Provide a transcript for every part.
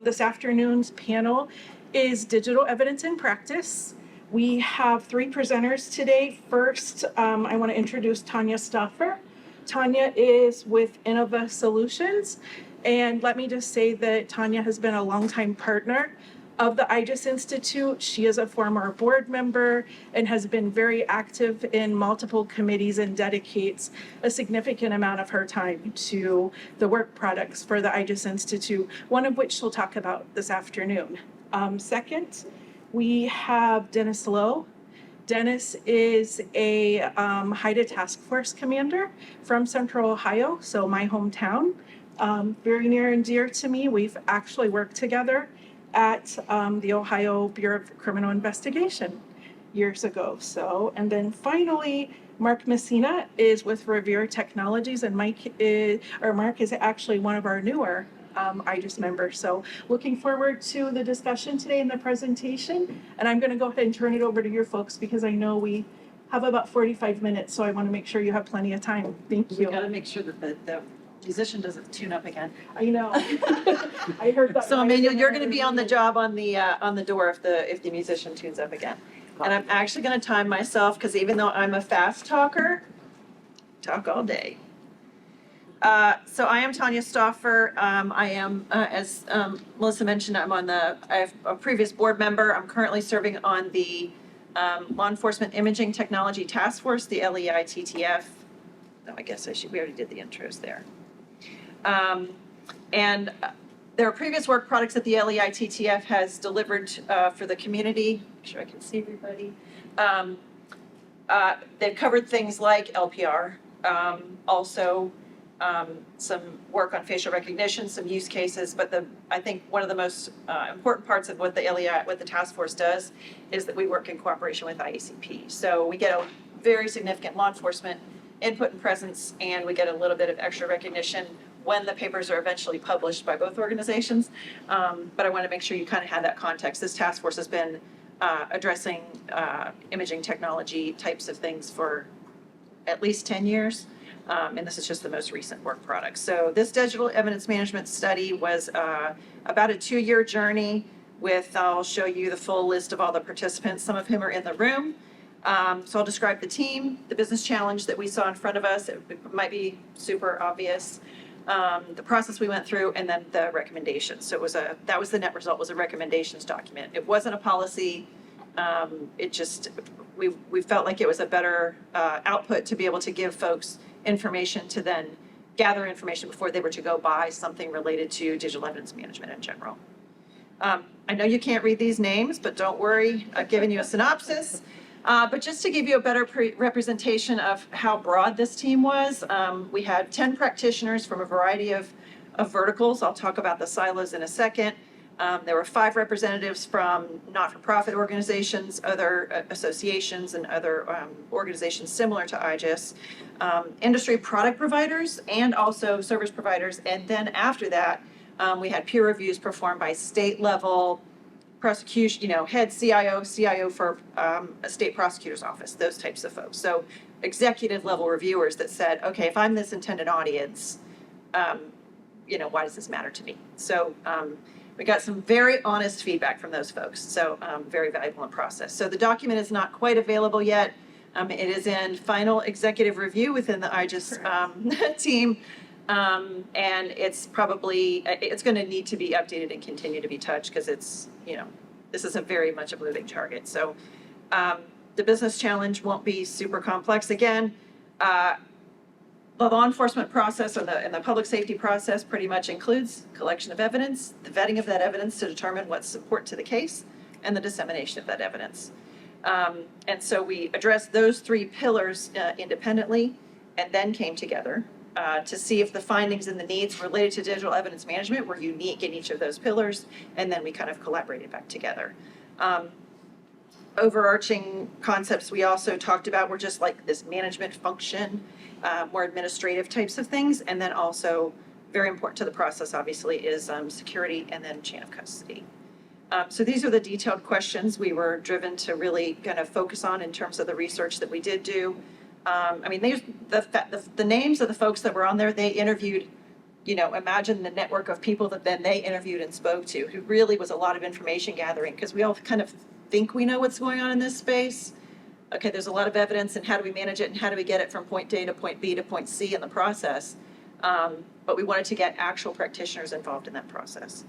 This afternoon's panel is digital evidence in practice. We have three presenters today. First, I want to introduce Tanya Stauffer. Tanya is with Innova Solutions. And let me just say that Tanya has been a longtime partner of the IJIS Institute. She is a former board member and has been very active in multiple committees and dedicates a significant amount of her time to the work products for the IJIS Institute, one of which she'll talk about this afternoon. Second, we have Dennis Lowe. Dennis is a HIDTA task force commander from Central Ohio, so my hometown. Very near and dear to me. We've actually worked together at the Ohio Bureau of Criminal Investigation years ago. And then finally, Marc Messina is with Revir Technologies, and Marc is actually one of our newer IJIS members. So looking forward to the discussion today and the presentation. And I'm going to go ahead and turn it over to your folks because I know we have about 45 minutes, so I want to make sure you have plenty of time. Thank you. We got to make sure that the musician doesn't tune up again. I know. I heard that. So Emmanuel, you're going to be on the job on the door if the musician tunes up again. And I'm actually going to time myself because even though I'm a fast talker, talk all day. So I am Tanya Stauffer. I am, as Melissa mentioned, I'm a previous board member. I'm currently serving on the Law Enforcement Imaging Technology Task Force, the LEITTF. No, I guess we already did the intros there. And there are previous work products that the LEITTF has delivered for the community. Make sure I can see everybody. They've covered things like LPR, also some work on facial recognition, some use cases, but I think one of the most important parts of what the task force does is that we work in cooperation with IACP. So we get a very significant law enforcement input and presence, and we get a little bit of extra recognition when the papers are eventually published by both organizations. But I want to make sure you kind of have that context. This task force has been addressing imaging technology types of things for at least 10 years. And this is just the most recent work product. So this digital evidence management study was about a 2-year journey with, I'll show you the full list of all the participants, some of whom are in the room. So I'll describe the team, the business challenge that we saw in front of us. It might be super obvious. The process we went through, and then the recommendations. So that was the net result, was a recommendations document. It wasn't a policy. We felt like it was a better output to be able to give folks information to then gather information before they were to go buy something related to digital evidence management in general. I know you can't read these names, but don't worry, I've given you a synopsis. But just to give you a better representation of how broad this team was, we had 10 practitioners from a variety of verticals. I'll talk about the silos in a second. There were 5 representatives from not-for-profit organizations, other associations, and other organizations similar to IJIS, industry product providers, and also service providers. And then after that, we had peer reviews performed by state-level prosecution, head CIO for a state prosecutor's office, those types of folks. So executive level reviewers that said, okay, if I'm this intended audience, why does this matter to me? So we got some very honest feedback from those folks. So very valuable in process. So the document is not quite available yet. It is in final executive review within the IJIS team. And it's going to need to be updated and continue to be touched because it's, this is very much a moving target. So the business challenge won't be super complex. Again, the law enforcement process and the public safety process pretty much includes collection of evidence, the vetting of that evidence to determine what's support to the case, and the dissemination of that evidence. And so we addressed those 3 pillars independently and then came together to see if the findings and the needs related to digital evidence management were unique in each of those pillars, and then we kind of collaborated back together. Overarching concepts we also talked about were just like this management function, more administrative types of things, and then also very important to the process obviously is security and then chain of custody. So these are the detailed questions we were driven to really kind of focus on in terms of the research that we did do. The names of the folks that were on there, they interviewed imagine the network of people that then they interviewed and spoke to, who really was a lot of information gathering, because we all kind of think we know what's going on in this space. Okay, there's a lot of evidence, and how do we manage it, and how do we get it from point A to point B to point C in the process? But we wanted to get actual practitioners involved in that process.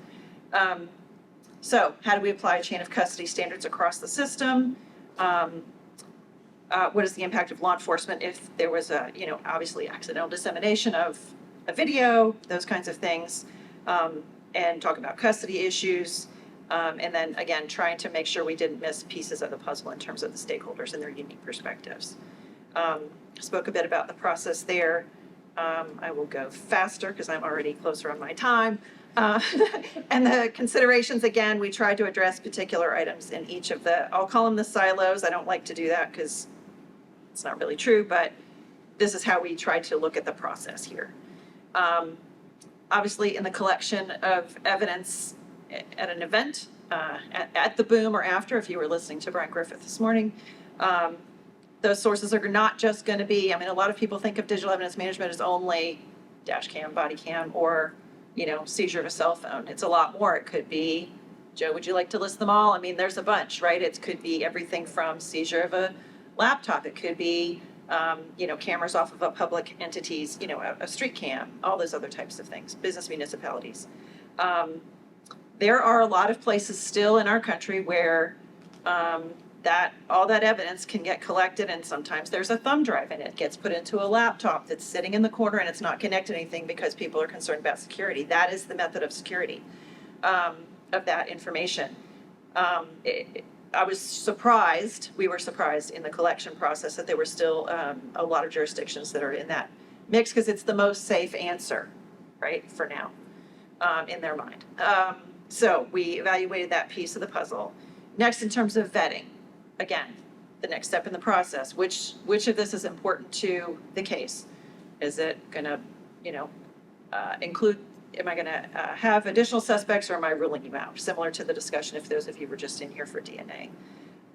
So how do we apply chain of custody standards across the system? What is the impact of law enforcement if there was a, obviously accidental dissemination of a video, those kinds of things, and talk about custody issues. And then again, trying to make sure we didn't miss pieces of the puzzle in terms of the stakeholders and their unique perspectives. Spoke a bit about the process there. I will go faster because I'm already closer on my time. And the considerations, again, we tried to address particular items in each of I'll call them the silos. I don't like to do that because it's not really true, but this is how we tried to look at the process here. Obviously, in the collection of evidence at an event, at the boom or after, if you were listening to Brian Griffith this morning, those sources are not just going to be, a lot of people think of digital evidence management as only dash cam, body cam, or, seizure of a cell phone. It's a lot more. It could be, Joe, would you like to list them all? There's a bunch, right? It could be everything from seizure of a laptop. It could be, cameras off of a public entities, a street cam, all those other types of things, business municipalities. There are a lot of places still in our country where all that evidence can get collected, and sometimes there's a thumb drive and it gets put into a laptop that's sitting in the corner and it's not connected to anything because people are concerned about security. That is the method of security of that information. I was surprised, we were surprised in the collection process that there were still a lot of jurisdictions that are in that mix because it's the most safe answer, right, for now, in their mind. So we evaluated that piece of the puzzle. Next, in terms of vetting, again, the next step in the process, which of this is important to the case? Is it going to, include, am I going to have additional suspects, or am I ruling you out? Similar to the discussion if those of you were just in here for DNA.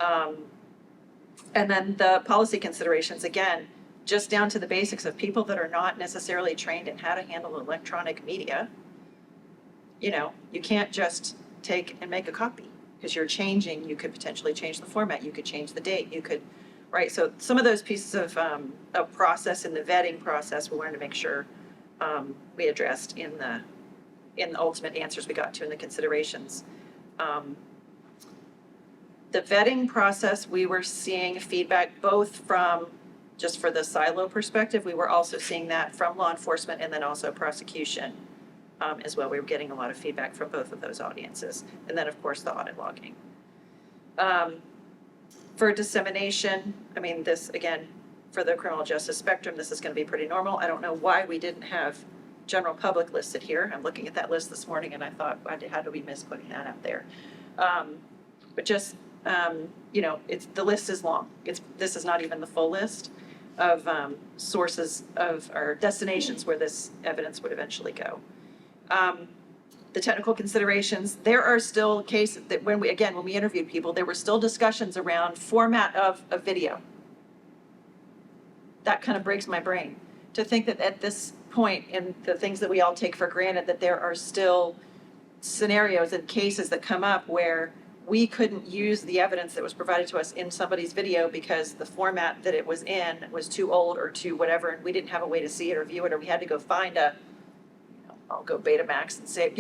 And then the policy considerations, again, just down to the basics of people that are not necessarily trained in how to handle electronic media. You can't just take and make a copy because you're changing. You could potentially change the format. You could change the date. You could, right? So some of those pieces of process in the vetting process, we wanted to make sure we addressed in the ultimate answers we got to in the considerations. The vetting process, we were seeing feedback both from, just for the silo perspective, we were also seeing that from law enforcement and then also prosecution as well. We were getting a lot of feedback from both of those audiences. And then, of course, the audit logging. For dissemination, this, again, for the criminal justice spectrum, this is going to be pretty normal. I don't know why we didn't have general public listed here. I'm looking at that list this morning and I thought, how did we miss putting that out there? But just, the list is long. This is not even the full list of sources of, or destinations where this evidence would eventually go. The technical considerations, there are still cases that when we interviewed people, there were still discussions around format of a video. That kind of breaks my brain to think that at this point in the things that we all take for granted, that there are still scenarios and cases that come up where we couldn't use the evidence that was provided to us in somebody's video because the format that it was in was too old or too whatever, and we didn't have a way to see it or view it, or we had to go find I'll go Betamax and say,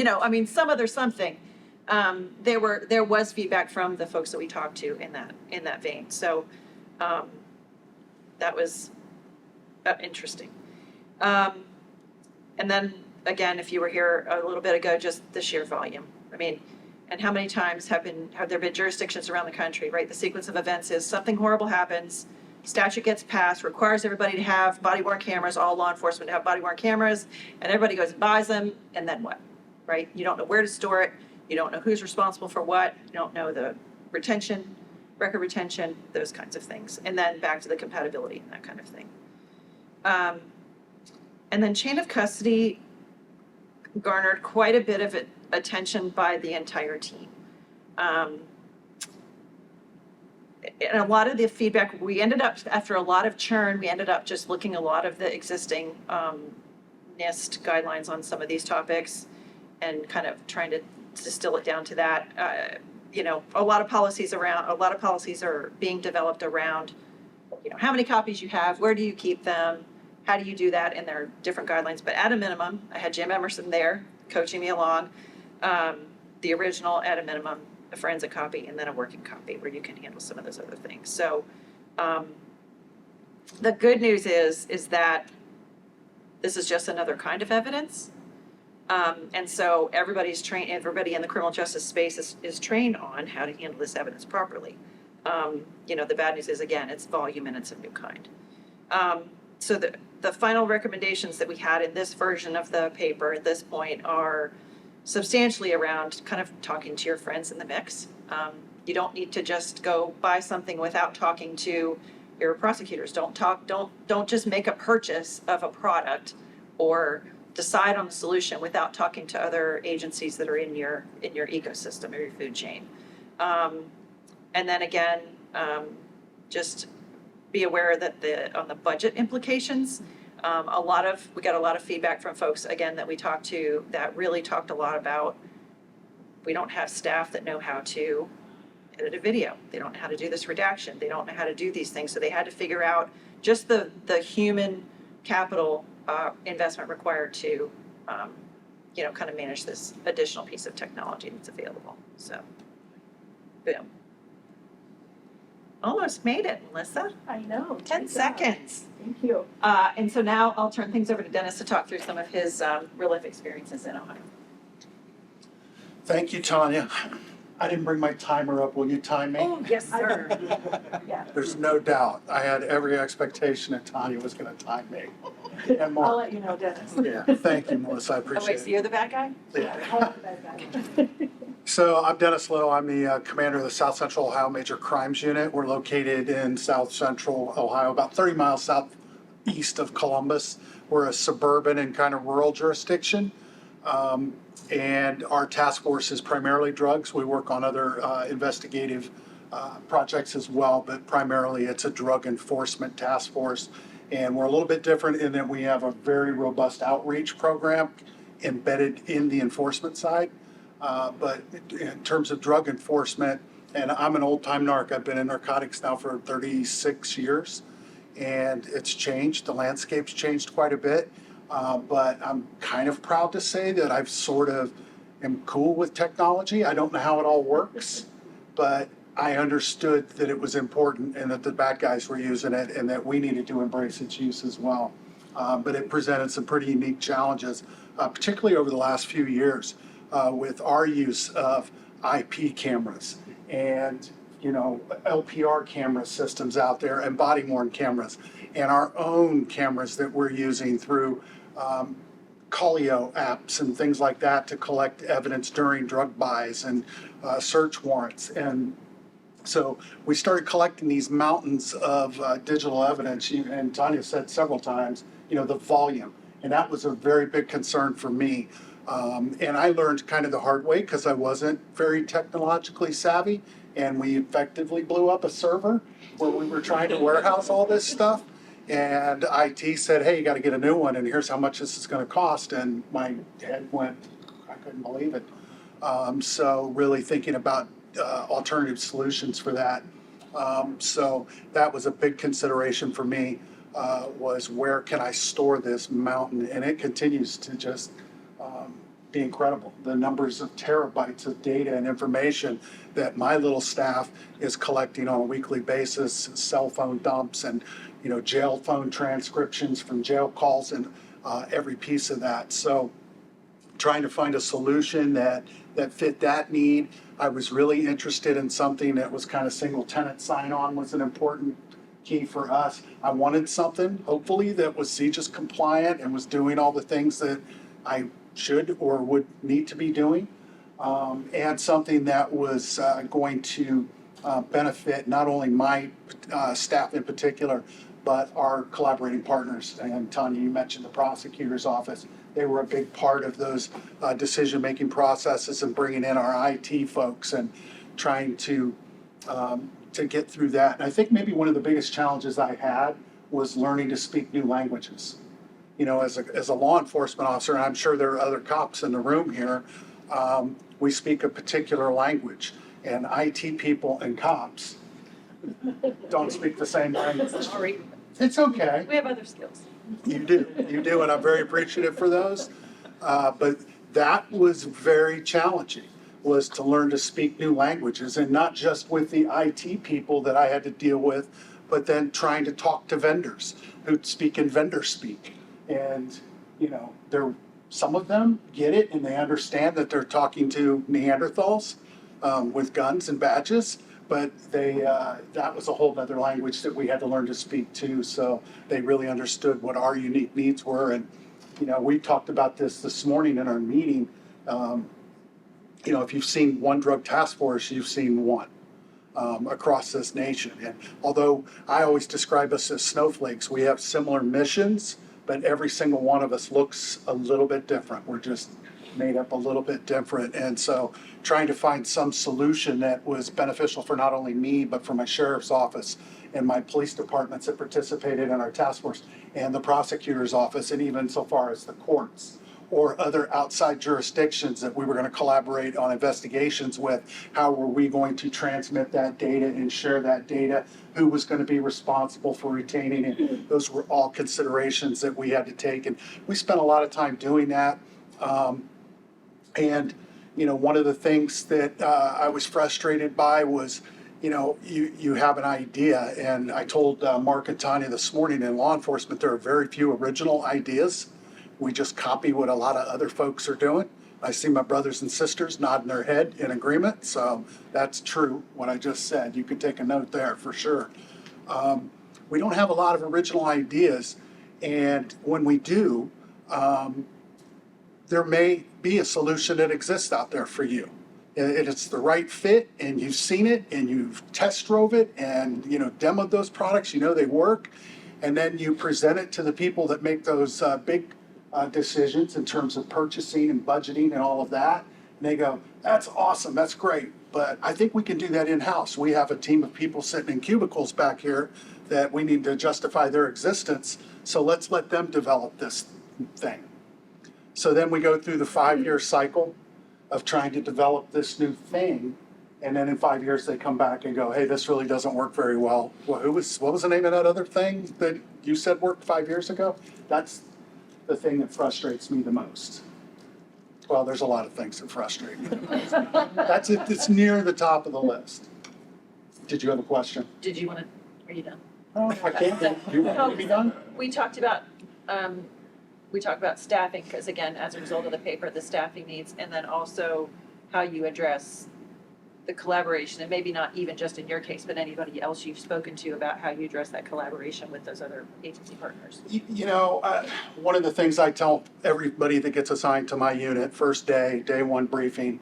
some other something. There was feedback from the folks that we talked to in that vein. So that was interesting. And then again, if you were here a little bit ago, just the sheer volume. And how many times have there been jurisdictions around the country, right? The sequence of events is something horrible happens, statute gets passed, requires everybody to have body-worn cameras, all law enforcement to have body-worn cameras, and everybody goes and buys them, and then what, right? You don't know where to store it, you don't know who's responsible for what, you don't know the retention, record retention, those kinds of things. And then back to the compatibility and that kind of thing. And then chain of custody garnered quite a bit of attention by the entire team. And a lot of the feedback, we ended up, after a lot of churn, we ended up just looking a lot of the existing NIST guidelines on some of these topics and kind of trying to distill it down to that. You know, a lot of policies are being developed around, you know, how many copies you have, where do you keep them, how do you do that, and there are different guidelines. But at a minimum, I had Jim Emerson there coaching me along. The original, at a minimum, a forensic copy, and then a working copy where you can handle some of those other things. So the good news is that this is just another kind of evidence. And so everybody in the criminal justice space is trained on how to handle this evidence properly. You know, the bad news is, again, it's volume and it's a new kind. So the final recommendations that we had in this version of the paper at this point are substantially around kind of talking to your friends in the mix. You don't need to just go buy something without talking to your prosecutors. Don't just make a purchase of a product or decide on the solution without talking to other agencies that are in your ecosystem or your food chain. And then again, just be aware that on the budget implications, we got a lot of feedback from folks, again, that we talked to that really talked a lot about, we don't have staff that know how to edit a video. They don't know how to do this redaction. They don't know how to do these things. So they had to figure out just the human capital investment required to, you know, kind of manage this additional piece of technology that's available. So, boom. Almost made it, Melissa. I know. 10 seconds. Thank you. And so now I'll turn things over to Dennis to talk through some of his real life experiences in Ohio. Thank you, Tanya. I didn't bring my timer up. Will you time me? Oh, yes, sir. Yeah. There's no doubt. I had every expectation that Tanya was going to time me. And I'll Marc. let you know, Dennis. Yeah, thank you, Melissa. I Oh, wait, appreciate so it. you're the bad guy? Yeah. Yeah. So I'm Dennis Lowe. I'm the commander of the South Central Ohio Major Crimes Unit. We're located in South Central Ohio, about 30 miles southeast of Columbus. We're a suburban and kind of rural jurisdiction. And our task force is primarily drugs. We work on other investigative projects as well, but primarily it's a drug enforcement task force. And we're a little bit different in that we have a very robust outreach program embedded in the enforcement side. But in terms of drug enforcement, and I'm an old-time narc. I've been in narcotics now for 36 years, and it's changed. The landscape's changed quite a bit. But I'm kind of proud to say that I've sort of am cool with technology. I don't know how it all works, but I understood that it was important and that the bad guys were using it and that we needed to embrace its use as well. But it presented some pretty unique challenges, particularly over the last few years with our use of IP cameras and, you know, LPR camera systems out there and body-worn cameras and our own cameras that we're using through Collio apps and things like that to collect evidence during drug buys and search warrants. And so we started collecting these mountains of digital evidence, and Tanya said several times, you know, the volume. And that was a very big concern for me. And I learned kind of the hard way because I wasn't very technologically savvy. And we effectively blew up a server where we were trying to warehouse all this stuff. And IT said, hey, you got to get a new one, and here's how much this is going to cost. And my head went, I couldn't believe it. So really thinking about alternative solutions for that. So that was a big consideration for me, was where can I store this mountain? And it continues to just be incredible. The numbers of terabytes of data and information that my little staff is collecting on a weekly basis, cell phone dumps and, you know, jail phone transcriptions from jail calls and every piece of that. So trying to find a solution that fit that need. I was really interested in something that was kind of single tenant sign-on was an important key for us. I wanted something, hopefully, that was CJIS compliant and was doing all the things that I should or would need to be doing, and something that was going to benefit not only my staff in particular, but our collaborating partners. And Tanya, you mentioned the prosecutor's office. They were a big part of those decision-making processes and bringing in our IT folks and trying to get through that. And I think maybe one of the biggest challenges I had was learning to speak new languages. as a law enforcement officer, and I'm sure there are other cops in the room here, we speak a particular language, and IT people and cops don't speak the same language. Sorry, It's okay. we have other skills. You do, and I'm very appreciative for those. But that was very challenging, was to learn to speak new languages, and not just with the IT people that I had to deal with, but then trying to talk to vendors who speak in vendor speak. And, some of them get it and they understand that they're talking to Neanderthals with guns and badges, but that was a whole other language that we had to learn to speak too. So they really understood what our unique needs were. And, we talked about this morning in our meeting. If you've seen one drug task force, you've seen one across this nation. And although I always describe us as snowflakes, we have similar missions, but every single one of us looks a little bit different. We're just made up a little bit different. And so trying to find some solution that was beneficial for not only me, but for my sheriff's office and my police departments that participated in our task force and the prosecutor's office, and even so far as the courts or other outside jurisdictions that we were going to collaborate on investigations with. How were we going to transmit that data and share that data? Who was going to be responsible for retaining it? Those were all considerations that we had to take, and we spent a lot of time doing that. One of the things that I was frustrated by was, you have an idea, and I told Marc and Tanya this morning, in law enforcement, there are very few original ideas. We just copy what a lot of other folks are doing. I see my brothers and sisters nodding their head in agreement, so that's true, what I just said. You can take a note there for sure. We don't have a lot of original ideas, and when we do, there may be a solution that exists out there for you. It's the right fit, and you've seen it, and you've test drove it, and demoed those products, they work, and then you present it to the people that make those big decisions in terms of purchasing and budgeting and all of that. And they go, that's awesome, that's great, but I think we can do that in-house. We have a team of people sitting in cubicles back here that we need to justify their existence, so let's let them develop this thing. So then we go through the 5-year cycle of trying to develop this new thing, and then in 5 years they come back and go, hey, this really doesn't work very well. What was the name of that other thing that you said worked 5 years ago? That's the thing that frustrates me the most. Well, there's a lot of things that frustrate me the most. That's it. It's near the top of the list. Did you have a question? Did you want to, are you done? Oh, I can't. Do you want to be done? We talked about staffing, because again, as a result of the paper, the staffing needs, and then also how you address the collaboration, and maybe not even just in your case, but anybody else you've spoken to about how you address that collaboration with those other agency partners. One of the things I tell everybody that gets assigned to my unit, first day one briefing,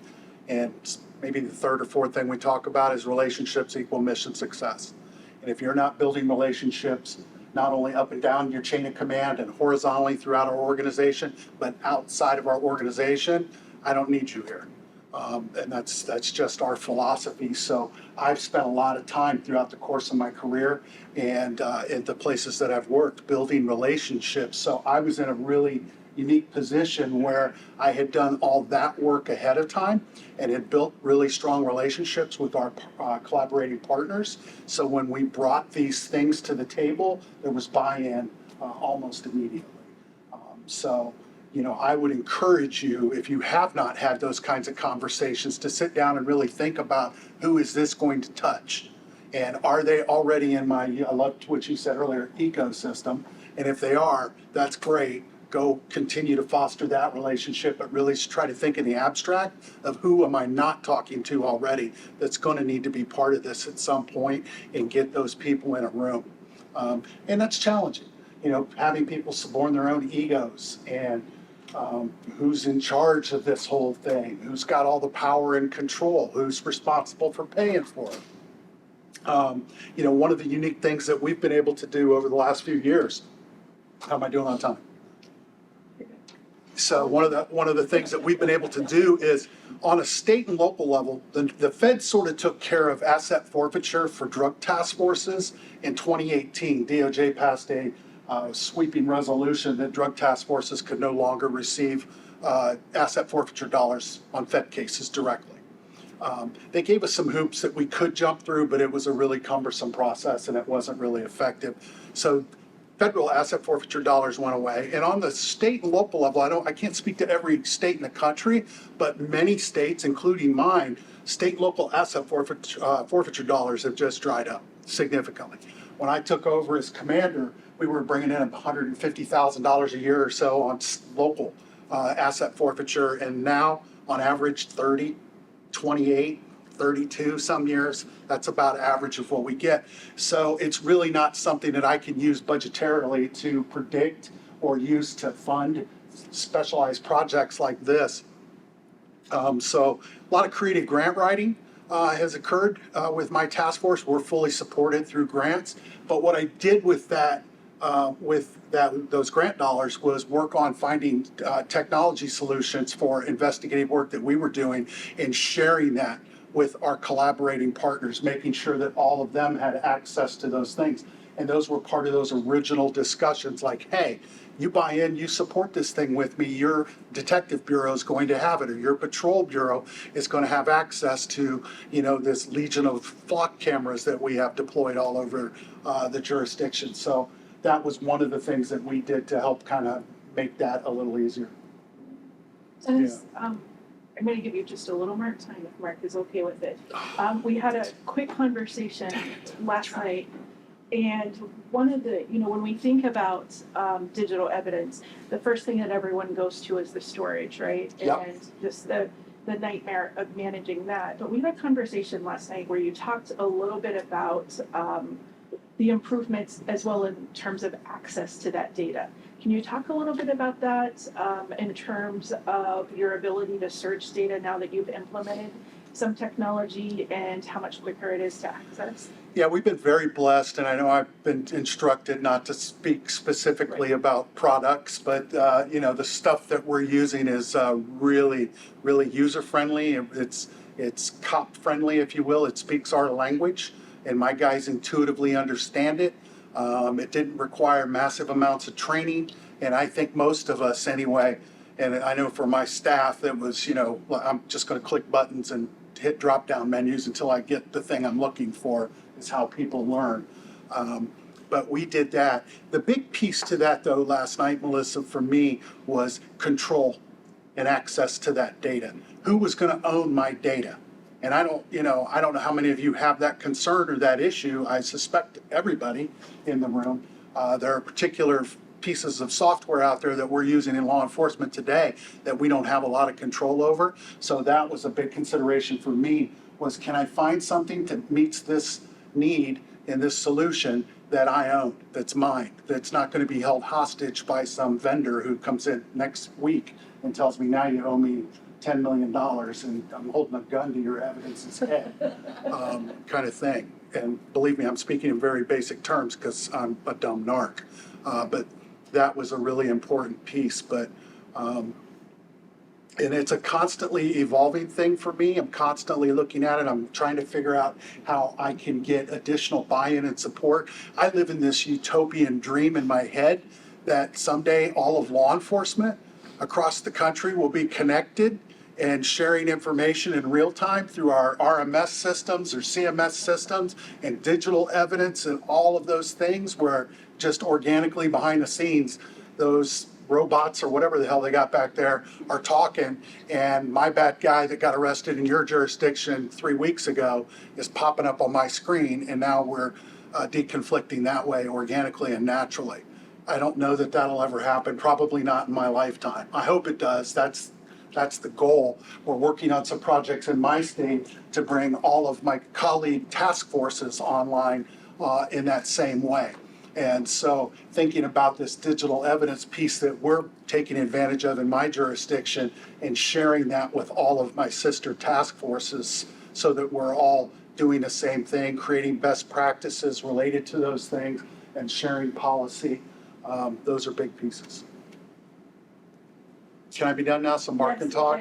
and maybe the third or fourth thing we talk about is relationships equal mission success. And if you're not building relationships, not only up and down your chain of command and horizontally throughout our organization, but outside of our organization, I don't need you here. And that's just our philosophy. So I've spent a lot of time throughout the course of my career and at the places that I've worked building relationships. So I was in a really unique position where I had done all that work ahead of time and had built really strong relationships with our collaborating partners. So when we brought these things to the table, there was buy-in almost immediately. I would encourage you, if you have not had those kinds of conversations, to sit down and really think about who is this going to touch? And are they already in I loved what you said earlier, ecosystem? And if they are, that's great. Go continue to foster that relationship, but really try to think in the abstract of who am I not talking to already that's going to need to be part of this at some point, and get those people in a room. And that's challenging, having people suborn their own egos, and who's in charge of this whole thing, who's got all the power and control, who's responsible for paying for it. One of the unique things that we've been able to do over the last few years, how am I doing on time? So one of the things that we've been able to do is, on a state and local level, the Fed sort of took care of asset forfeiture for drug task forces in 2018. DOJ passed a sweeping resolution that drug task forces could no longer receive asset forfeiture dollars on Fed cases directly. They gave us some hoops that we could jump through, but it was a really cumbersome process and it wasn't really effective. So federal asset forfeiture dollars went away. And on the state and local level, I can't speak to every state in the country, but many states, including mine, state and local asset forfeiture dollars have just dried up significantly. When I took over as commander, we were bringing in $150,000 a year or so on local asset forfeiture, and now on average 30, 28, 32 some years. That's about average of what we get. So it's really not something that I can use budgetarily to predict or use to fund specialized projects like this. So a lot of creative grant writing has occurred with my task force. We're fully supported through grants. But what I did with those grant dollars was work on finding technology solutions for investigative work that we were doing and sharing that with our collaborating partners, making sure that all of them had access to those things. And those were part of those original discussions, like, hey, you buy in, you support this thing with me, your detective bureau is going to have it, or your patrol bureau is going to have access to, this legion of flock cameras that we have deployed all over the jurisdiction. So that was one of the things that we did to help kind of make that a little easier. I'm going to give you just a little more time if Mark is okay with it. We had a quick conversation last night, and one of the, when we think about digital evidence, the first thing that everyone goes to is the storage, right? Yep. And just the nightmare of managing that. But we had a conversation last night where you talked a little bit about the improvements as well in terms of access to that data. Can you talk a little bit about that in terms of your ability to search data now that you've implemented some technology and how much quicker it is to access? Yeah, we've been very blessed, and I know I've been instructed not to speak specifically about products, but the stuff that we're using is really, really user-friendly. It's cop-friendly, if you will. It speaks our language, and my guys intuitively understand it. It didn't require massive amounts of training, and I think most of us anyway, and I know for my staff that was, I'm just going to click buttons and hit drop-down menus until I get the thing I'm looking for, is how people learn. But we did that. The big piece to that, though, last night, Melissa, for me, was control and access to that data. Who was going to own my data? And I don't know how many of you have that concern or that issue. I suspect everybody in the room. There are particular pieces of software out there that we're using in law enforcement today that we don't have a lot of control over. So that was a big consideration for me, was can I find something that meets this need in this solution that I own, that's mine, that's not going to be held hostage by some vendor who comes in next week and tells me, now you owe me $10 million and I'm holding a gun to your evidence's head, kind of thing. And believe me, I'm speaking in very basic terms because I'm a dumb narc. But that was a really important piece. But and it's a constantly evolving thing for me. I'm constantly looking at it. I'm trying to figure out how I can get additional buy-in and support. I live in this utopian dream in my head that someday all of law enforcement across the country will be connected and sharing information in real time through our RMS systems or CMS systems and digital evidence and all of those things, where just organically behind the scenes, those robots or whatever the hell they got back there are talking, and my bad guy that got arrested in your jurisdiction 3 weeks ago is popping up on my screen, and now we're deconflicting that way organically and naturally. I don't know that that'll ever happen, probably not in my lifetime. I hope it does. That's the goal. We're working on some projects in my state to bring all of my colleague task forces online in that same way. And so thinking about this digital evidence piece that we're taking advantage of in my jurisdiction and sharing that with all of my sister task forces so that we're all doing the same thing, creating best practices related to those things and sharing policy. Those are big pieces. Can I be done now so Marc can talk?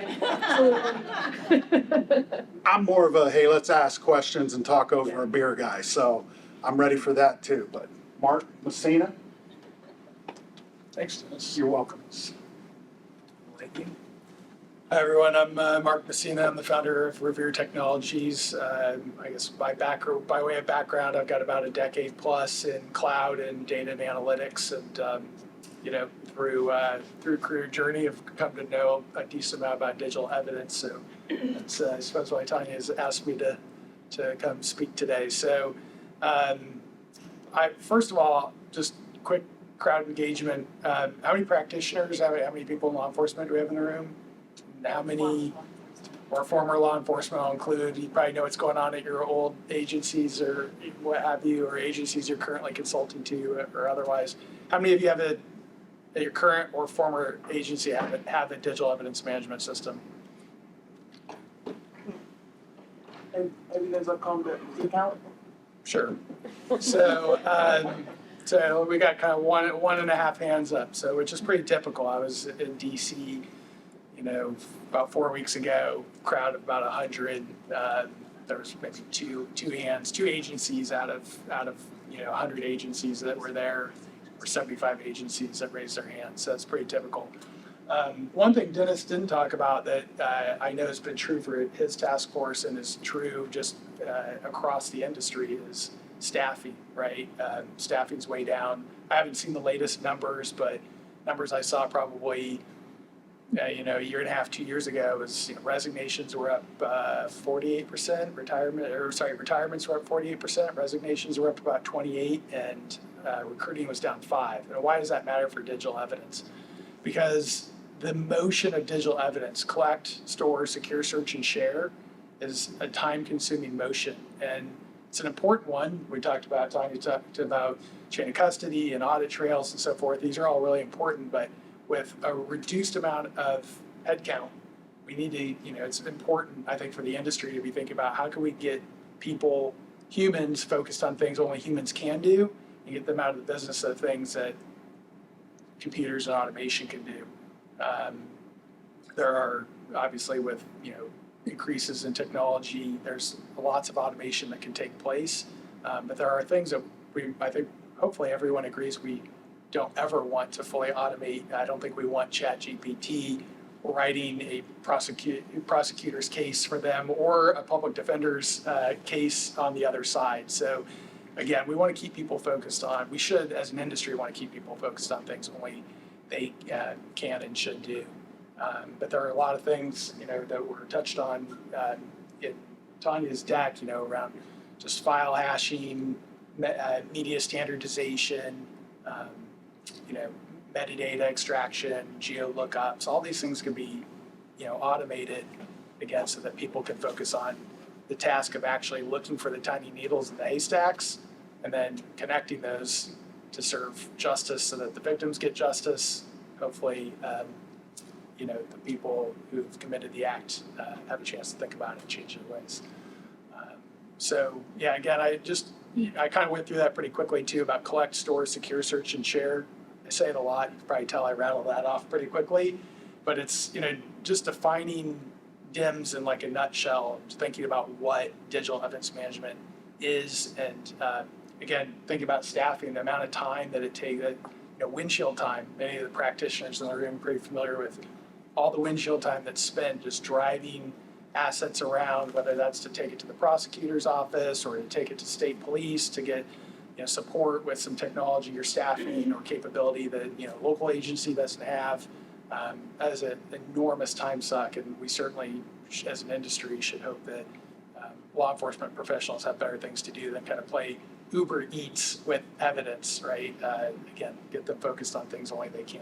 I'm more of a, hey, let's ask questions and talk over a beer guy, so I'm ready for that too. But Marc, Messina? Thanks, Dennis. You're welcome. Thank you. Hi, everyone. I'm Marc Messina. I'm the founder of Revir Technologies. I guess by way of background, I've got about a decade plus in cloud and data and analytics, and through career journey, I've come to know a decent amount about digital evidence. So that's I suppose why Tanya has asked me to come speak today. So, first of all, just quick crowd engagement. How many practitioners, how many people in law enforcement do we have in the room? How many, or former law enforcement I'll include, you probably know what's going on at your old agencies or what have you, or agencies you're currently consulting to or otherwise. How many of you have at your current or former agency have a digital evidence management system? Have you guys come to Breakout? Sure. So, so we got kind of one and a half hands up, so which is pretty typical. I was in DC, about 4 weeks ago, crowd of about 100. There was maybe two agencies out of 100 agencies that were there, or 75 agencies that raised their hands. So that's pretty typical. One thing Dennis didn't talk about that I know has been true for his task force and is true just across the industry is staffing, right? Staffing's way down. I haven't seen the latest numbers, but numbers I saw probably a year and a half, 2 years ago was resignations were up 48%, retirements were up 48%, resignations were up about 28%, and recruiting was down 5%. And why does that matter for digital evidence? Because the motion of digital evidence, collect, store, secure, search, and share, is a time-consuming motion, and it's an important one. We talked about, Tanya talked about chain of custody and audit trails and so forth. These are all really important, but with a reduced amount of headcount, we need to, it's important, I think, for the industry to be thinking about how can we get people, humans, focused on things only humans can do, and get them out of the business of things that computers and automation can do. There are, obviously, with, increases in technology, there's lots of automation that can take place, but there are things that I think, hopefully everyone agrees we don't ever want to fully automate. I don't think we want ChatGPT writing a prosecutor's case for them or a public defender's case on the other side. So again, we want to keep people focused on, we should, as an industry, want to keep people focused on things only they can and should do. But there are a lot of things, that were touched on in Tanya's deck, around just file hashing, media standardization, metadata extraction, geo lookups. All these things can be, automated, again, so that people can focus on the task of actually looking for the tiny needles in the haystacks and then connecting those to serve justice so that the victims get justice. Hopefully, the people who've committed the act have a chance to think about it and change their ways. So yeah, again, I kind of went through that pretty quickly too about collect, store, secure, search, and share. I say it a lot. You can probably tell I rattle that off pretty quickly, but it's, just defining DIMS in like a nutshell, thinking about what digital evidence management is, and again, thinking about staffing, the amount of time that it takes, windshield time. Many of the practitioners in the room are pretty familiar with all the windshield time that's spent just driving assets around, whether that's to take it to the prosecutor's office or to take it to state police to get support with some technology or staffing or capability that local agency doesn't have. As an enormous time suck, and we certainly, as an industry, should hope that law enforcement professionals have better things to do than kind of play Uber Eats with evidence, right? Again, get them focused on things only they can,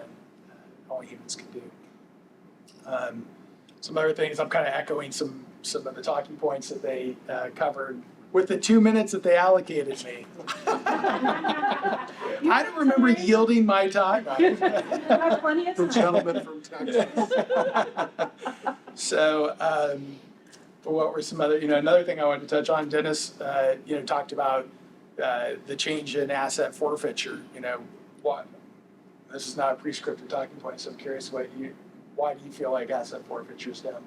only humans can do. Some other things, I'm kind of echoing some of the talking points that they covered with the 2 minutes that they allocated me. I don't remember yielding my time. The gentleman from Texas. So, what were some other, another thing I wanted to touch on, Dennis, talked about the change in asset forfeiture. What? This is not a prescriptive talking point, so I'm curious why do you feel like asset forfeiture is down?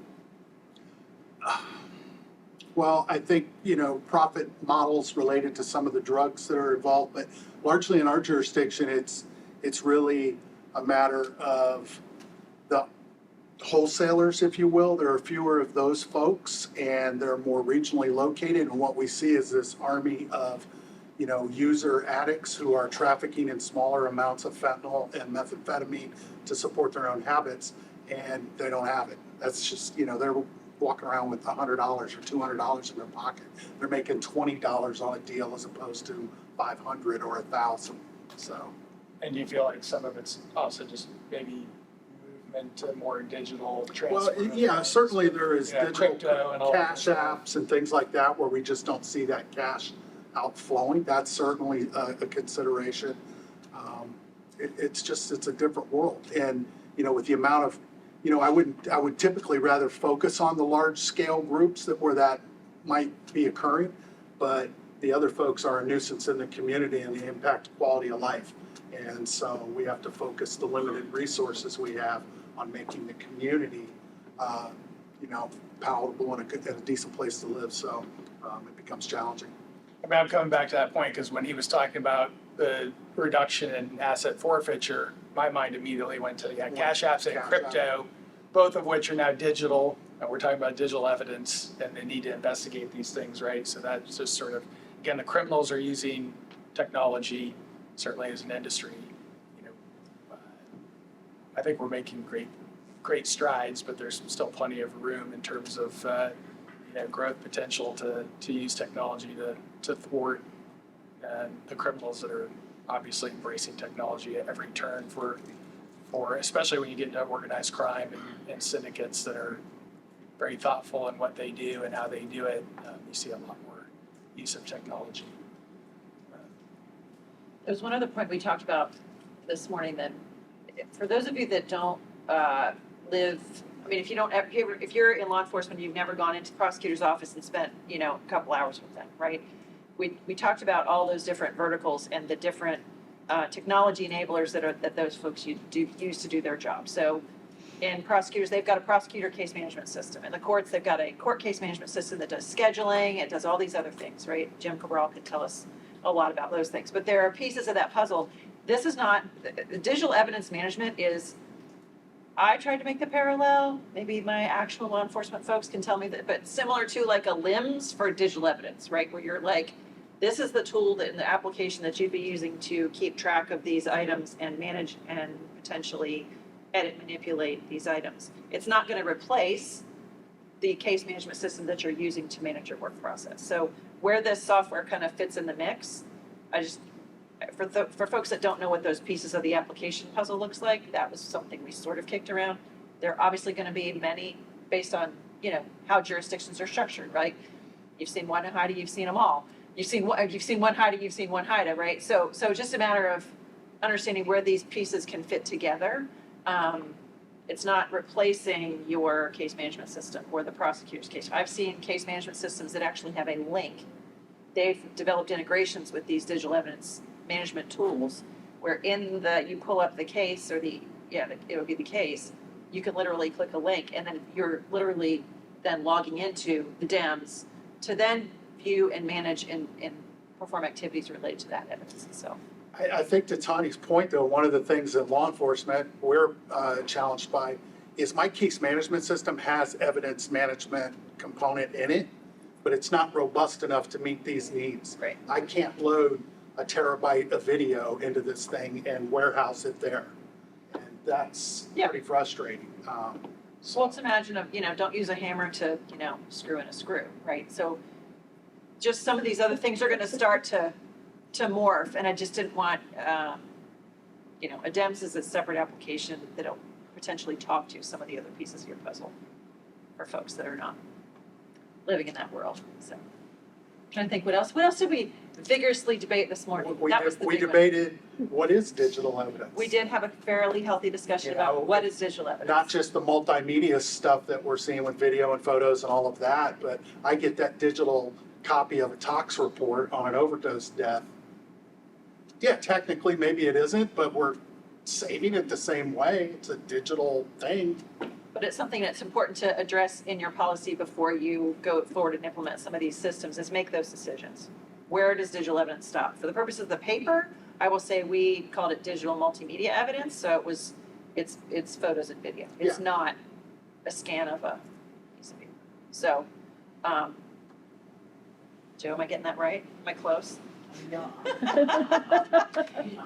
Well, I think, profit models related to some of the drugs that are involved, but largely in our jurisdiction, it's really a matter of the wholesalers, if you will. There are fewer of those folks, and they're more regionally located. And what we see is this army of, user addicts who are trafficking in smaller amounts of fentanyl and methamphetamine to support their own habits, and they don't have it. That's just, they're walking around with $100 or $200 in their pocket. They're making $20 on a deal as opposed to 500 or 1,000. So. And you feel like some of it's also just maybe movement to more digital Well, transfer? yeah, certainly there is Yeah, digital crypto and all cash that. apps and things like that where we just don't see that cash outflowing. That's certainly a consideration. It's a different world. And, with the amount of, I would typically rather focus on the large scale groups where that might be occurring, but the other folks are a nuisance in the community and they impact quality of life. And so we have to focus the limited resources we have on making the community, palatable and a decent place to live. So it becomes challenging. I mean, I'm coming back to that point because when he was talking about the reduction in asset forfeiture, my mind immediately went to cash apps and Cash crypto, both of which are now digital. And we're talking about digital evidence and they need to investigate these things, right? So that's just sort of, again, the criminals are using technology, certainly as an industry. I think we're making great strides, but there's still plenty of room in terms of growth potential to use technology to thwart the criminals that are obviously embracing technology at every turn for especially when you get into organized crime and syndicates that are very thoughtful in what they do and how they do it. You see a lot more use of technology. There's one other point we talked about this morning that, for those of you that don't live, if you're in law enforcement, you've never gone into the prosecutor's office and spent, a couple hours with them, right? We talked about all those different verticals and the different technology enablers that those folks use to do their job. So in prosecutors, they've got a prosecutor case management system. In the courts, they've got a court case management system that does scheduling, it does all these other things, right? Jim Cabral could tell us a lot about those things. But there are pieces of that puzzle. This is not, the digital evidence management is, I tried to make the parallel, maybe my actual law enforcement folks can tell me that, but similar to like a LIMS for digital evidence, right? Where you're like, this is the tool and the application that you'd be using to keep track of these items and manage and potentially edit, manipulate these items. It's not going to replace the case management system that you're using to manage your work process. So where this software kind of fits in the mix, for folks that don't know what those pieces of the application puzzle looks like, that was something we sort of kicked around. There are obviously going to be many based on, how jurisdictions are structured, right? You've seen one HIDTA, you've seen them all. You've seen one HIDTA, you've seen one HIDTA, right? So just a matter of understanding where these pieces can fit together. It's not replacing your case management system or the prosecutor's case. I've seen case management systems that actually have a link. They've developed integrations with these digital evidence management tools where you pull up the case or it would be the case, you can literally click a link and then you're literally then logging into the DEMS to then view and manage and perform activities related to that evidence itself. I think to Tanya's point, though, one of the things that law enforcement we're challenged by is my case management system has evidence management component in it, but it's not robust enough to meet these needs. Right. I can't load a terabyte of video into this thing and warehouse it there. And that's pretty frustrating. So let's imagine don't use a hammer to, screw in a screw, right? So just some of these other things are going to start to morph, and I just didn't want, a DEMS is a separate application that'll potentially talk to some of the other pieces of your puzzle for folks that are not living in that world. So, trying to think what else did we vigorously debate this morning? We That was the big one. debated what is digital evidence. We did have a fairly healthy discussion about what is digital evidence. Not just the multimedia stuff that we're seeing with video and photos and all of that, but I get that digital copy of a tox report on an overdose death. Yeah, technically maybe it isn't, but we're saving it the same way. It's a digital thing. But it's something that's important to address in your policy before you go forward and implement some of these systems, is make those decisions. Where does digital evidence stop? For the purpose of the paper, I will say we called it digital multimedia evidence, so it's photos and video. It's not a scan of a piece of paper. So, Joe, am I getting that right? Am I close? Yeah. I'm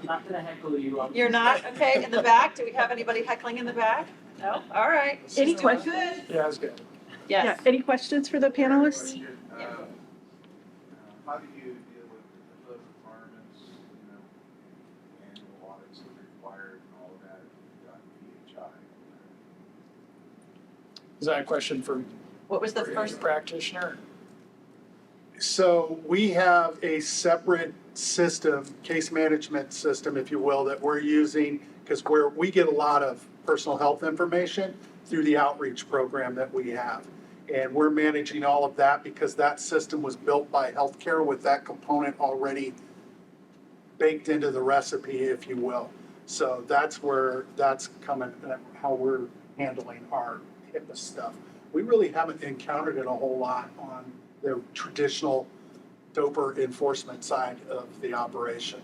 not gonna heckle you. You're not? Okay, in the back? Do we have anybody heckling in the back? No? All right. Any She's doing questions? good. Yeah, that's good. Yes. Yeah, any questions for the panelists? How do you deal with the requirements, you know, annual audits that are required and all of that, if you've got PHI? Is that a question for What was the the first? practitioner? So we have a separate system, case management system, if you will, that we're using, because we get a lot of personal health information through the outreach program that we have. And we're managing all of that because that system was built by healthcare with that component already baked into the recipe, if you will. So that's where that's coming, how we're handling our HIPAA stuff. We really haven't encountered it a whole lot on the traditional doper enforcement side of the operation.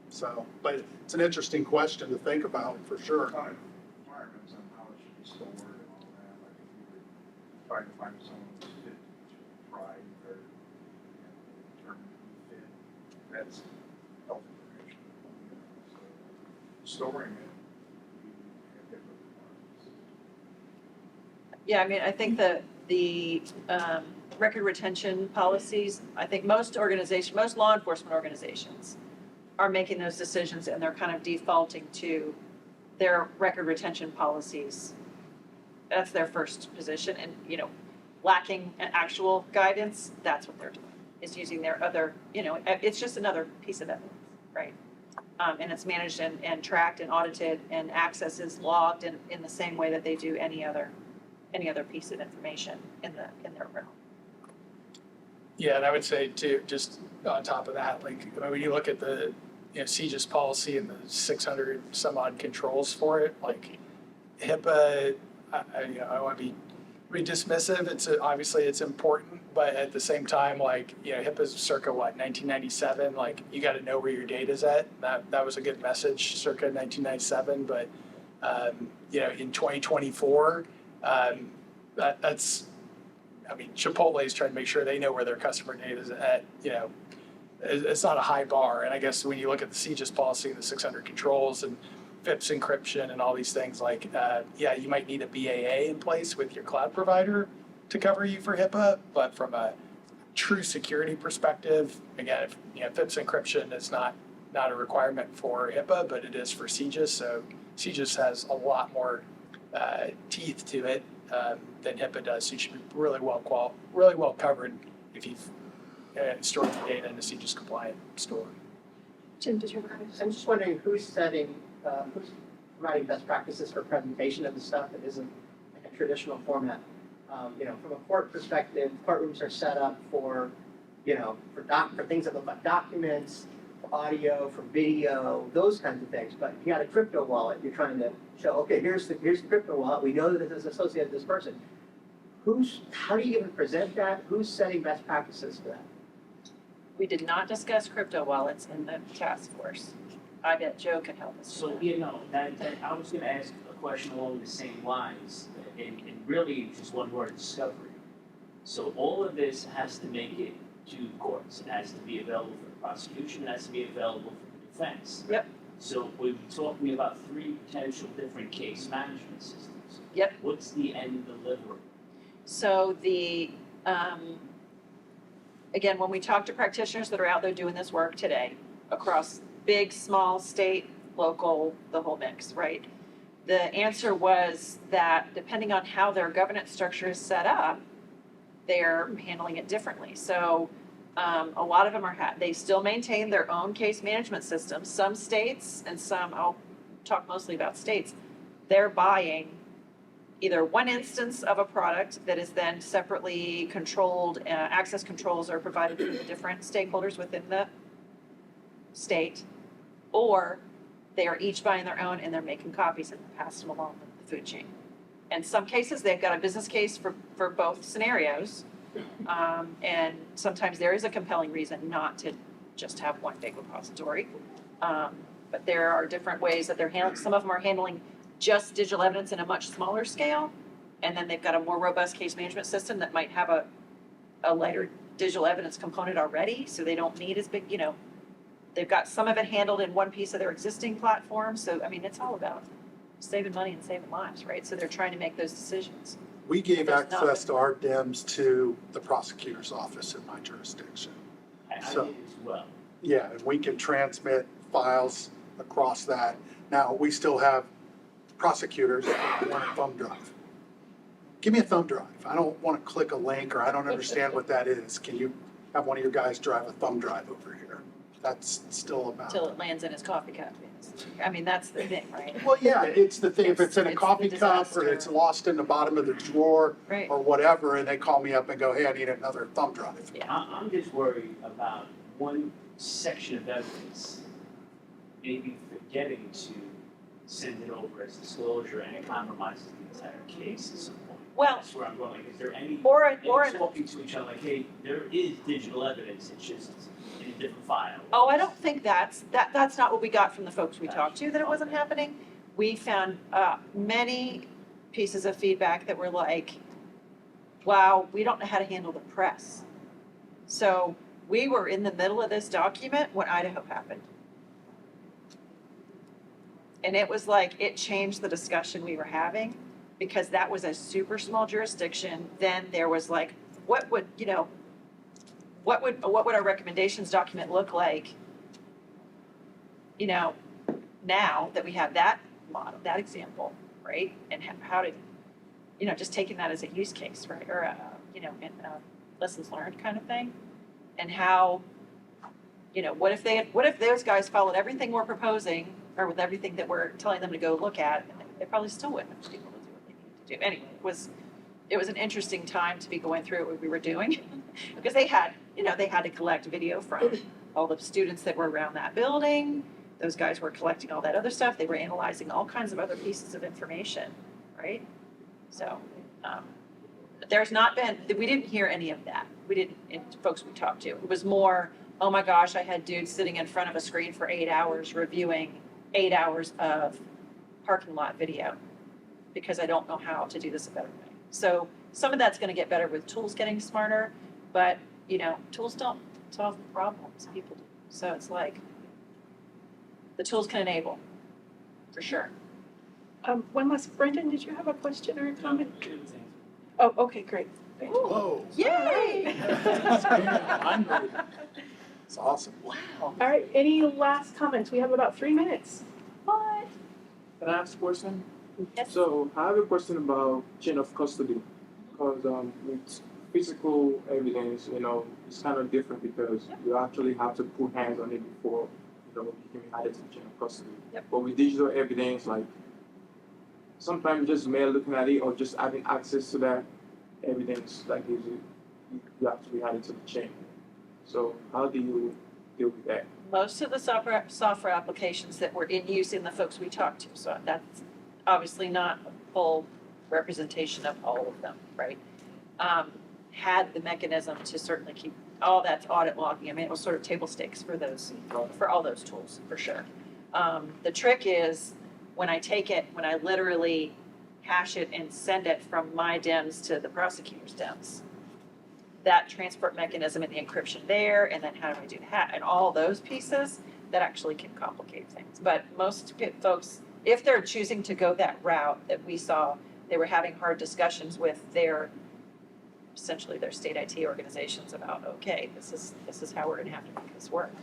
So, but it's an interesting question to think about for sure. Kind of requirements on how it should be stored and all that, like if you were trying to find someone who's fit to try or, you know, determine who fit, that's health information. So storing it, you have different requirements. Yeah, I mean, I think the record retention policies, I think most law enforcement organizations are making those decisions and they're kind of defaulting to their record retention policies. That's their first position and, you know, lacking an actual guidance, that's what they're doing, is using their other, you know, it's just another piece of evidence, right? And it's managed and tracked and audited and access is logged in the same way that they do any other piece of information in their realm. Yeah, and I would say too, just on top of that, like when you look at the, you know, CJIS policy and the 600 some odd controls for it, like HIPAA, I want to be dismissive. It's obviously it's important, but at the same time, like, you know, HIPAA's circa what, 1997. Like you got to know where your data's at. That was a good message circa 1997, but you know, in 2024, that's. I mean, Chipotle is trying to make sure they know where their customer data is at. You know, it's not a high bar. And I guess when you look at the CJIS policy and the 600 controls and FIPS encryption and all these things, like, yeah, you might need a BAA in place with your cloud provider to cover you for HIPAA. But from a true security perspective, again, if, you know, FIPS encryption is not a requirement for HIPAA, but it is for CJIS. So CJIS has a lot more teeth to it than HIPAA does. So you should be really well covered if you've stored the data in a CJIS compliant store. Jim, did you have a question? I'm just wondering who's providing best practices for presentation of the stuff that isn't like a traditional format. You know, from a court perspective, courtrooms are set up for, you know, for things that look like documents, for audio, for video, those kinds of things. But if you got a crypto wallet, you're trying to show, okay, here's the crypto wallet. We know that this is associated with this person. How do you even present that? Who's setting best practices for that? We did not discuss crypto wallets in the task force. I bet Joe can help us. So, you know, that I was gonna ask a question along the same lines, and really just one word, discovery. So all of this has to make it to courts. It has to be available for the prosecution, it has to be available for the defense. Yep. So we're talking about 3 potential different case management systems. Yep. What's the end deliverable? So again, when we talk to practitioners that are out there doing this work today, across big, small, state, local, the whole mix, right? The answer was that depending on how their governance structure is set up, they're handling it differently. So a lot of them they still maintain their own case management systems. Some states and some, I'll talk mostly about states, they're buying either one instance of a product that is then separately controlled, access controls are provided to the different stakeholders within the state, or they are each buying their own and they're making copies and passing them along the food chain. In some cases, they've got a business case for both scenarios, and sometimes there is a compelling reason not to just have one big repository. But there are different ways that they're handling, some of them are handling just digital evidence in a much smaller scale. And then they've got a more robust case management system that might have a lighter digital evidence component already, so they don't need as big, they've got some of it handled in one piece of their existing platform. So, I mean, it's all about saving money and saving lives, right? So they're trying to make those decisions. We gave There's access to our DIMS to the prosecutor's office in my jurisdiction. I So- did as well. Yeah, and we can transmit files across that. Now, we still have prosecutors that want a thumb drive. Give me a thumb drive. I don't want to click a link, or I don't understand what that is. Can you have one of your guys drive a thumb drive over here? That's still about. Till it lands in his coffee cup. I mean, that's the thing, right? Well, yeah, it's the thing, if it's in a It's coffee the cup, or disaster. it's lost in the bottom of the drawer, Right. or whatever, and they call me up and go, hey, I need another thumb drive. I'm just worried about one section of evidence, maybe forgetting to send it over as disclosure, and it compromises the entire case at some point. Well, That's where I'm going. Is there any, or any talking to each other, like, hey, there is digital evidence, it's just in a different file? oh, I don't think that's not what we got from the folks we talked to, that it wasn't happening. We found many pieces of feedback that were like, wow, we don't know how to handle the press. So we were in the middle of this document when Idaho happened. And it was like, it changed the discussion we were having, because that was a super small jurisdiction. Then there was like, what would our recommendations document look like, now that we have that model, that example, right? And how to, just taking that as a use case, right? Or, lessons learned kind of thing. And how, what if those guys followed everything we're proposing, or with everything that we're telling them to go look at, and they probably still wouldn't have been able to do what they needed to do. Anyway, it was an interesting time to be going through what we were doing, because they had to collect video from all the students that were around that building. Those guys were collecting all that other stuff. They were analyzing all kinds of other pieces of information, right? So, we didn't hear any of that. We didn't, folks we talked to. It was more, oh my gosh, I had dudes sitting in front of a screen for 8 hours reviewing 8 hours of parking lot video, because I don't know how to do this a better way. So some of that's gonna get better with tools getting smarter, but, tools don't solve the problems, people do. So it's like, the tools can enable, for sure. One last, Brendan, did you have a question or a comment? It was answered. Oh, okay, great. Thank you. Whoa, Yay! it's awesome. Wow. All right, any last comments? We have about 3 minutes. What? Can I ask a question? Yes. So I have a question about chain of custody, because with physical evidence, it's kind of different, because you actually have to put hands on it before, you can be added to the chain of custody. Yep. But with digital evidence, like sometimes just mere looking at it or just having access to that evidence, that gives you have to be added to the chain. So how do you deal with that? Most of the software applications that were in use in the folks we talked to, so that's obviously not a full representation of all of them, right? Had the mechanism to certainly keep, all that's audit logging. I mean, it was sort of table stakes for all those tools, for sure. The trick is, when I literally hash it and send it from my DIMS to the prosecutor's DIMS, that transport mechanism and the encryption there, and then how do I do that, and all those pieces, that actually can complicate things. But most folks, if they're choosing to go that route that we saw, they were having hard discussions with essentially their state IT organizations about, okay, this is how we're gonna have to make this work,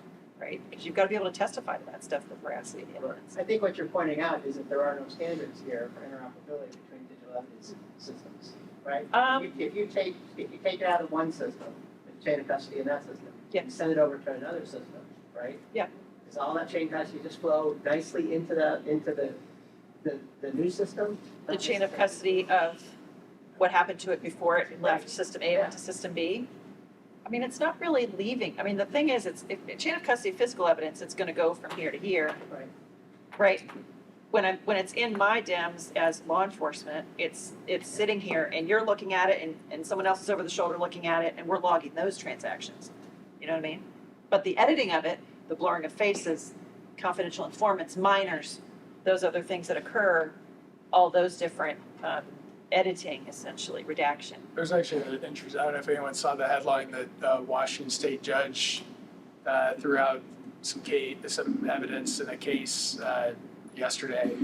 right? Because you've got to be able to testify to that stuff with veracity of evidence. I think what you're pointing out is that there are no standards here for interoperability between digital evidence systems, right? If you take it out of one system, the chain of custody in that system, Yeah. and send it over to another system, right? Yeah. Does all that chain of custody just flow nicely into the new system? The chain of custody of what happened to it before it left system A and went to system B. I mean, it's not really leaving. I mean, the thing is, if chain of custody physical evidence, it's gonna go from here to here, Right. right? When it's in my DIMS as law enforcement, it's sitting here and you're looking at it and someone else is over the shoulder looking at it and we're logging those transactions. You know what I mean? But the editing of it, the blurring of faces, confidential informants, minors, those other things that occur, all those different editing, essentially, redaction. There's actually an interesting, I don't know if anyone saw the headline that Washington State judge threw out some evidence in a case yesterday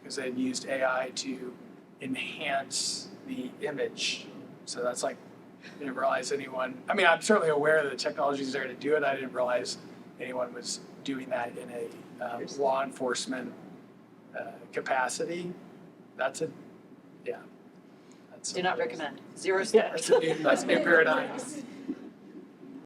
because they had used AI to enhance the image. So that's like, I didn't realize anyone, I mean, I'm certainly aware that the technology is there to do it. I didn't realize anyone was doing that in a law enforcement capacity. That's Do not recommend. 0 Yeah. stars. That's a new paradigm.